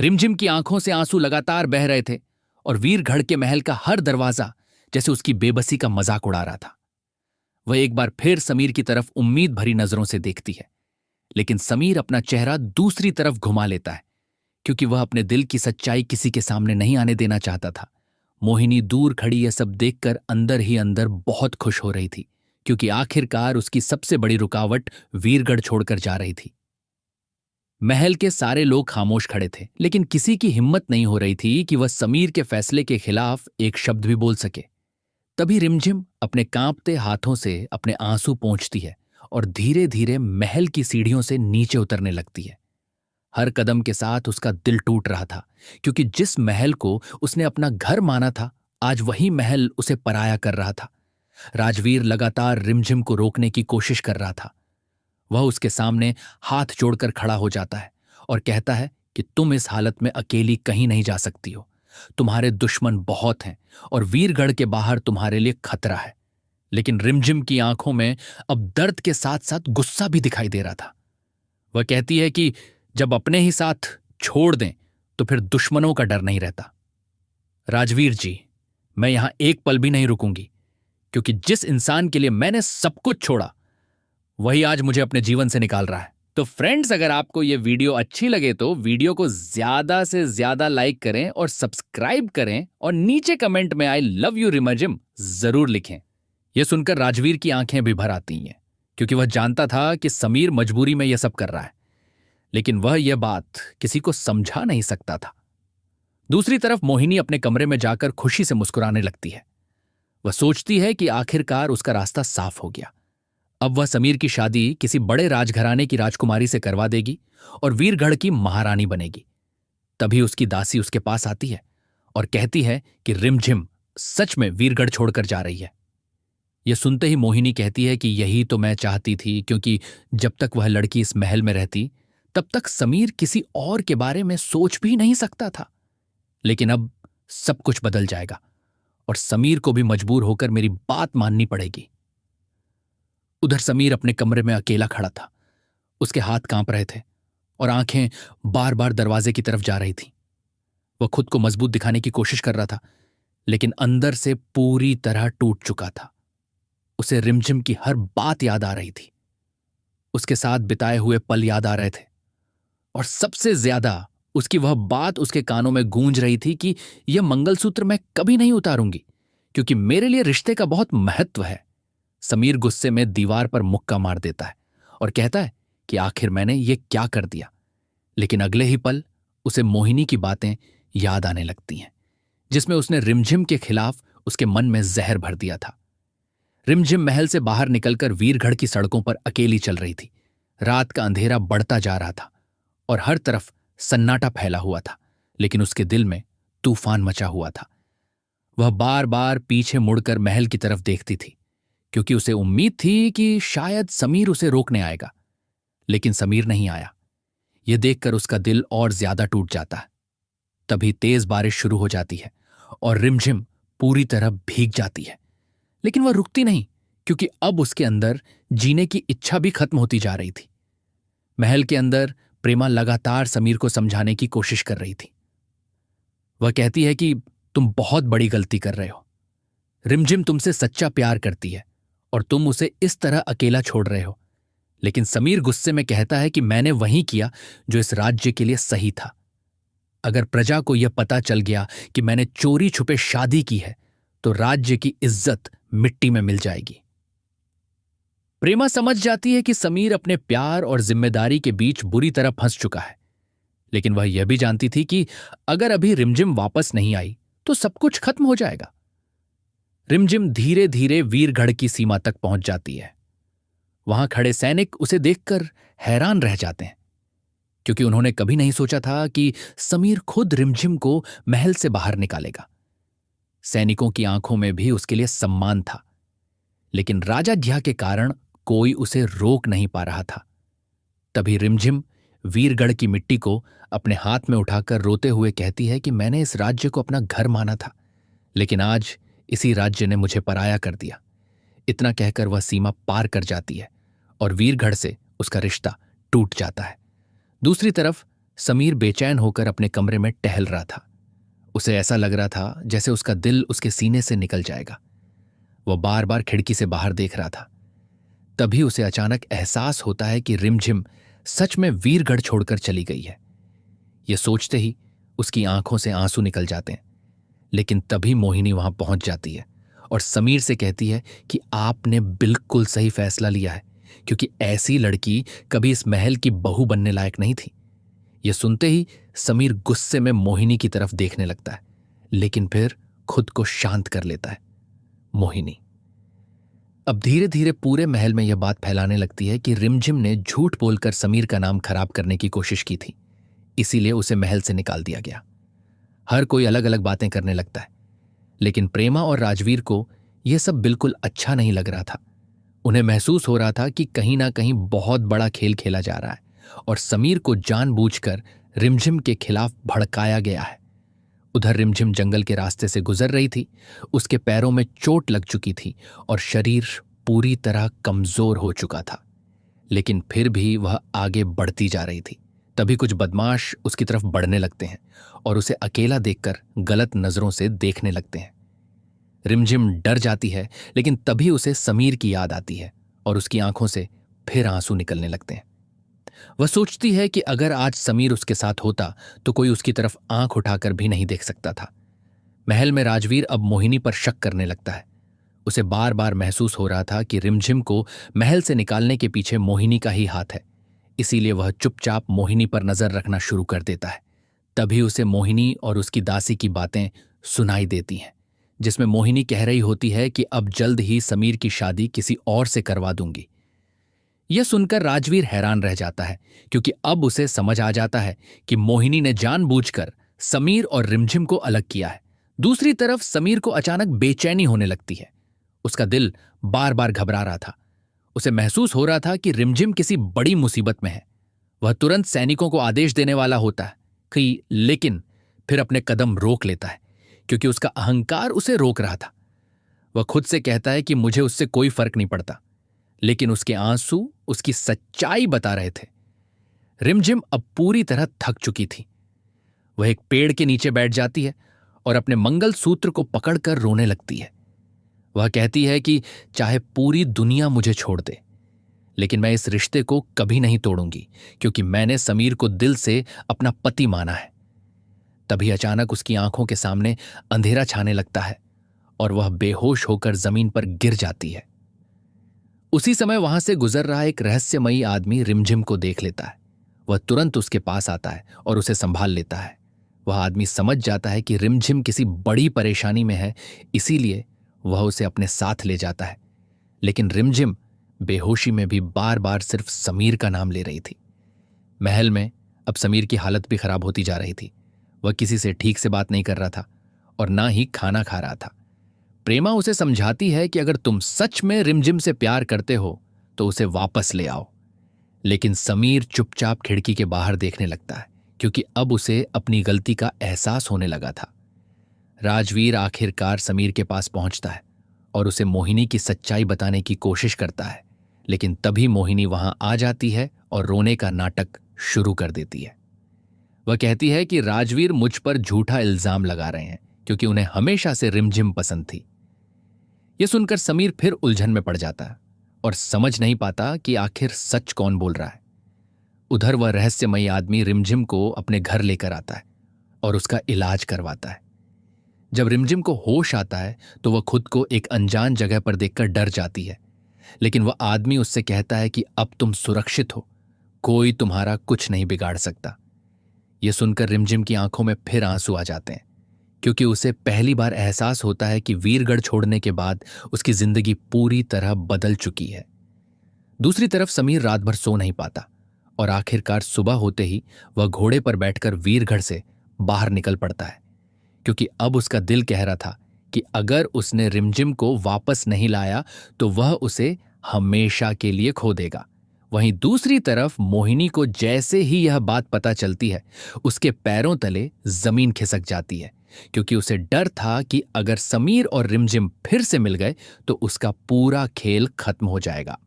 रिमझिम की आंखों से आंसू लगातार बह रहे थे और वीरगढ़ के महल का हर दरवाजा जैसे उसकी बेबसी का मजाक उड़ा रहा था। वह एक बार फिर समीर की तरफ उम्मीद भरी नजरों से देखती है, लेकिन समीर अपना चेहरा दूसरी तरफ घुमा लेता है क्योंकि वह अपने दिल की सच्चाई किसी के सामने नहीं आने देना चाहता था। मोहिनी दूर खड़ी यह सब देखकर अंदर ही अंदर बहुत खुश हो रही थी क्योंकि आखिरकार उसकी सबसे बड़ी रुकावट वीरगढ़ छोड़कर जा रही थी। महल के सारे लोग खामोश खड़े थे, लेकिन किसी की हिम्मत नहीं हो रही थी कि वह समीर के फैसले के खिलाफ एक शब्द भी बोल सके। तभी रिमझिम अपने कांपते हाथों से अपने आंसू पोंछती है और धीरे धीरे महल की सीढ़ियों से नीचे उतरने लगती है। हर कदम के साथ उसका दिल टूट रहा था क्योंकि जिस महल को उसने अपना घर माना था, आज वही महल उसे पराया कर रहा था। राजवीर लगातार रिमझिम को रोकने की कोशिश कर रहा था। वह उसके सामने हाथ जोड़कर खड़ा हो जाता है और कहता है कि तुम इस हालत में अकेली कहीं नहीं जा सकती हो। तुम्हारे दुश्मन बहुत हैं और वीरगढ़ के बाहर तुम्हारे लिए खतरा है। लेकिन रिमझिम की आंखों में अब दर्द के साथ साथ गुस्सा भी दिखाई दे रहा था। वह कहती है कि जब अपने ही साथ छोड़ दें तो फिर दुश्मनों का डर नहीं रहता। राजवीर जी, मैं यहां एक पल भी नहीं रुकूंगी क्योंकि जिस इंसान के लिए मैंने सब कुछ छोड़ा वही आज मुझे अपने जीवन से निकाल रहा है। तो फ्रेंड्स, अगर आपको यह वीडियो अच्छी लगे तो वीडियो को ज्यादा से ज्यादा लाइक करें और सब्सक्राइब करें और नीचे कमेंट में आई लव यू रिमझिम जरूर लिखें। यह सुनकर राजवीर की आंखें भी भर आती हैं क्योंकि वह जानता था कि समीर मजबूरी में यह सब कर रहा है, लेकिन वह यह बात किसी को समझा नहीं सकता था। दूसरी तरफ मोहिनी अपने कमरे में जाकर खुशी से मुस्कुराने लगती है। वह सोचती है कि आखिरकार उसका रास्ता साफ हो गया। अब वह समीर की शादी किसी बड़े राजघराने की राजकुमारी से करवा देगी और वीरगढ़ की महारानी बनेगी। तभी उसकी दासी उसके पास आती है और कहती है कि रिमझिम सच में वीरगढ़ छोड़कर जा रही है। यह सुनते ही मोहिनी कहती है कि यही तो मैं चाहती थी, क्योंकि जब तक वह लड़की इस महल में रहती तब तक समीर किसी और के बारे में सोच भी नहीं सकता था। लेकिन अब सब कुछ बदल जाएगा और समीर को भी मजबूर होकर मेरी बात माननी पड़ेगी। उधर समीर अपने कमरे में अकेला खड़ा था। उसके हाथ कांप रहे थे और आंखें बार बार दरवाजे की तरफ जा रही थीं। वह खुद को मजबूत दिखाने की कोशिश कर रहा था, लेकिन अंदर से पूरी तरह टूट चुका था। उसे रिमझिम की हर बात याद आ रही थी, उसके साथ बिताए हुए पल याद आ रहे थे और सबसे ज्यादा उसकी वह बात उसके कानों में गूंज रही थी कि यह मंगलसूत्र मैं कभी नहीं उतारूंगी क्योंकि मेरे लिए रिश्ते का बहुत महत्व है। समीर गुस्से में दीवार पर मुक्का मार देता है और कहता है कि आखिर मैंने ये क्या कर दिया। लेकिन अगले ही पल उसे मोहिनी की बातें याद आने लगती हैं, जिसमें उसने रिमझिम के खिलाफ उसके मन में जहर भर दिया था। रिमझिम महल से बाहर निकलकर वीरगढ़ की सड़कों पर अकेली चल रही थी। रात का अंधेरा बढ़ता जा रहा था और हर तरफ सन्नाटा फैला हुआ था, लेकिन उसके दिल में तूफान मचा हुआ था। वह बार बार पीछे मुड़कर महल की तरफ देखती थी क्योंकि उसे उम्मीद थी कि शायद समीर उसे रोकने आएगा, लेकिन समीर नहीं आया। यह देखकर उसका दिल और ज्यादा टूट जाता है। तभी तेज बारिश शुरू हो जाती है और रिमझिम पूरी तरह भीग जाती है, लेकिन वह रुकती नहीं क्योंकि अब उसके अंदर जीने की इच्छा भी खत्म होती जा रही थी। महल के अंदर प्रेमा लगातार समीर को समझाने की कोशिश कर रही थी। वह कहती है कि तुम बहुत बड़ी गलती कर रहे हो। रिमझिम तुमसे सच्चा प्यार करती है और तुम उसे इस तरह अकेला छोड़ रहे हो। लेकिन समीर गुस्से में कहता है कि मैंने वही किया जो इस राज्य के लिए सही था। अगर प्रजा को यह पता चल गया कि मैंने चोरी छुपे शादी की है तो राज्य की इज्जत मिट्टी में मिल जाएगी। प्रेमा समझ जाती है कि समीर अपने प्यार और जिम्मेदारी के बीच बुरी तरह फंस चुका है, लेकिन वह यह भी जानती थी कि अगर अभी रिमझिम वापस नहीं आई तो सब कुछ खत्म हो जाएगा। रिमझिम धीरे धीरे वीरगढ़ की सीमा तक पहुंच जाती है। वहां खड़े सैनिक उसे देखकर हैरान रह जाते हैं क्योंकि उन्होंने कभी नहीं सोचा था कि समीर खुद रिमझिम को महल से बाहर निकालेगा। सैनिकों की आंखों में भी उसके लिए सम्मान था, लेकिन राजाध्या के कारण कोई उसे रोक नहीं पा रहा था। तभी रिमझिम वीरगढ़ की मिट्टी को अपने हाथ में उठाकर रोते हुए कहती है कि मैंने इस राज्य को अपना घर माना था, लेकिन आज इसी राज्य ने मुझे पराया कर दिया। इतना कहकर वह सीमा पार कर जाती है और वीरगढ़ से उसका रिश्ता टूट जाता है। दूसरी तरफ समीर बेचैन होकर अपने कमरे में टहल रहा था। उसे ऐसा लग रहा था जैसे उसका दिल उसके सीने से निकल जाएगा। वह बार बार खिड़की से बाहर देख रहा था। तभी उसे अचानक एहसास होता है कि रिमझिम सच में वीरगढ़ छोड़कर चली गई है। यह सोचते ही उसकी आंखों से आंसू निकल जाते हैं। लेकिन तभी मोहिनी वहां पहुंच जाती है और समीर से कहती है कि आपने बिल्कुल सही फैसला लिया है, क्योंकि ऐसी लड़की कभी इस महल की बहू बनने लायक नहीं थी। यह सुनते ही समीर गुस्से में मोहिनी की तरफ देखने लगता है, लेकिन फिर खुद को शांत कर लेता है। मोहिनी अब धीरे धीरे पूरे महल में यह बात फैलाने लगती है कि रिमझिम ने झूठ बोलकर समीर का नाम खराब करने की कोशिश की थी, इसीलिए उसे महल से निकाल दिया गया। हर कोई अलग अलग बातें करने लगता है, लेकिन प्रेमा और राजवीर को यह सब बिल्कुल अच्छा नहीं लग रहा था। उन्हें महसूस हो रहा था कि कहीं ना कहीं बहुत बड़ा खेल खेला जा रहा है और समीर को जानबूझकर रिमझिम के खिलाफ भड़काया गया है। उधर रिमझिम जंगल के रास्ते से गुजर रही थी। उसके पैरों में चोट लग चुकी थी और शरीर पूरी तरह कमजोर हो चुका था, लेकिन फिर भी वह आगे बढ़ती जा रही थी। तभी कुछ बदमाश उसकी तरफ बढ़ने लगते हैं और उसे अकेला देखकर गलत नजरों से देखने लगते हैं। रिमझिम डर जाती है, लेकिन तभी उसे समीर की याद आती है और उसकी आंखों से फिर आंसू निकलने लगते हैं। वह सोचती है कि अगर आज समीर उसके साथ होता तो कोई उसकी तरफ आंख उठाकर भी नहीं देख सकता था। महल में राजवीर अब मोहिनी पर शक करने लगता है। उसे बार बार महसूस हो रहा था कि रिमझिम को महल से निकालने के पीछे मोहिनी का ही हाथ है, इसीलिए वह चुपचाप मोहिनी पर नजर रखना शुरू कर देता है। तभी उसे मोहिनी और उसकी दासी की बातें सुनाई देती हैं, जिसमें मोहिनी कह रही होती है कि अब जल्द ही समीर की शादी किसी और से करवा दूंगी। यह सुनकर राजवीर हैरान रह जाता है, क्योंकि अब उसे समझ आ जाता है कि मोहिनी ने जानबूझकर समीर और रिमझिम को अलग किया है। दूसरी तरफ समीर को अचानक बेचैनी होने लगती है। उसका दिल बार बार घबरा रहा था। उसे महसूस हो रहा था कि रिमझिम किसी बड़ी मुसीबत में है। वह तुरंत सैनिकों को आदेश देने वाला होता है कि, लेकिन फिर अपने कदम रोक लेता है, क्योंकि उसका अहंकार उसे रोक रहा था। वह खुद से कहता है कि मुझे उससे कोई फर्क नहीं पड़ता, लेकिन उसके आंसू उसकी सच्चाई बता रहे थे। रिमझिम अब पूरी तरह थक चुकी थी। वह एक पेड़ के नीचे बैठ जाती है और अपने मंगलसूत्र को पकड़कर रोने लगती है। वह कहती है कि चाहे पूरी दुनिया मुझे छोड़ दे, लेकिन मैं इस रिश्ते को कभी नहीं तोड़ूंगी, क्योंकि मैंने समीर को दिल से अपना पति माना है। तभी अचानक उसकी आंखों के सामने अंधेरा छाने लगता है और वह बेहोश होकर जमीन पर गिर जाती है। उसी समय वहां से गुजर रहा एक रहस्यमयी आदमी रिमझिम को देख लेता है। वह तुरंत उसके पास आता है और उसे संभाल लेता है। वह आदमी समझ जाता है कि रिमझिम किसी बड़ी परेशानी में है, इसीलिए वह उसे अपने साथ ले जाता है। लेकिन रिमझिम बेहोशी में भी बार बार सिर्फ समीर का नाम ले रही थी। महल में अब समीर की हालत भी खराब होती जा रही थी। वह किसी से ठीक से बात नहीं कर रहा था और ना ही खाना खा रहा था। प्रेमा उसे समझाती है कि अगर तुम सच में रिमझिम से प्यार करते हो तो उसे वापस ले आओ, लेकिन समीर चुपचाप खिड़की के बाहर देखने लगता है, क्योंकि अब उसे अपनी गलती का एहसास होने लगा था। राजवीर आखिरकार समीर के पास पहुंचता है और उसे मोहिनी की सच्चाई बताने की कोशिश करता है, लेकिन तभी मोहिनी वहां आ जाती है और रोने का नाटक शुरू कर देती है। वह कहती है कि राजवीर मुझ पर झूठा इल्जाम लगा रहे हैं, क्योंकि उन्हें हमेशा से रिमझिम पसंद थी। यह सुनकर समीर फिर उलझन में पड़ जाता है और समझ नहीं पाता कि आखिर सच कौन बोल रहा है। उधर वह रहस्यमयी आदमी रिमझिम को अपने घर लेकर आता है और उसका इलाज करवाता है। जब रिमझिम को होश आता है तो वह खुद को एक अनजान जगह पर देखकर डर जाती है, लेकिन वह आदमी उससे कहता है कि अब तुम सुरक्षित हो, कोई तुम्हारा कुछ नहीं बिगाड़ सकता। यह सुनकर रिमझिम की आंखों में फिर आंसू आ जाते हैं, क्योंकि उसे पहली बार एहसास होता है कि वीरगढ़ छोड़ने के बाद उसकी जिंदगी पूरी तरह बदल चुकी है। दूसरी तरफ समीर रात भर सो नहीं पाता और आखिरकार सुबह होते ही वह घोड़े पर बैठकर वीरगढ़ से बाहर निकल पड़ता है, क्योंकि अब उसका दिल कह रहा था कि अगर उसने रिमझिम को वापस नहीं लाया तो वह उसे हमेशा के लिए खो देगा। वहीं दूसरी तरफ मोहिनी को जैसे ही यह बात पता चलती है, उसके पैरों तले जमीन खिसक जाती है, क्योंकि उसे डर था कि अगर समीर और रिमझिम फिर से मिल गए तो उसका पूरा खेल खत्म हो जाएगा।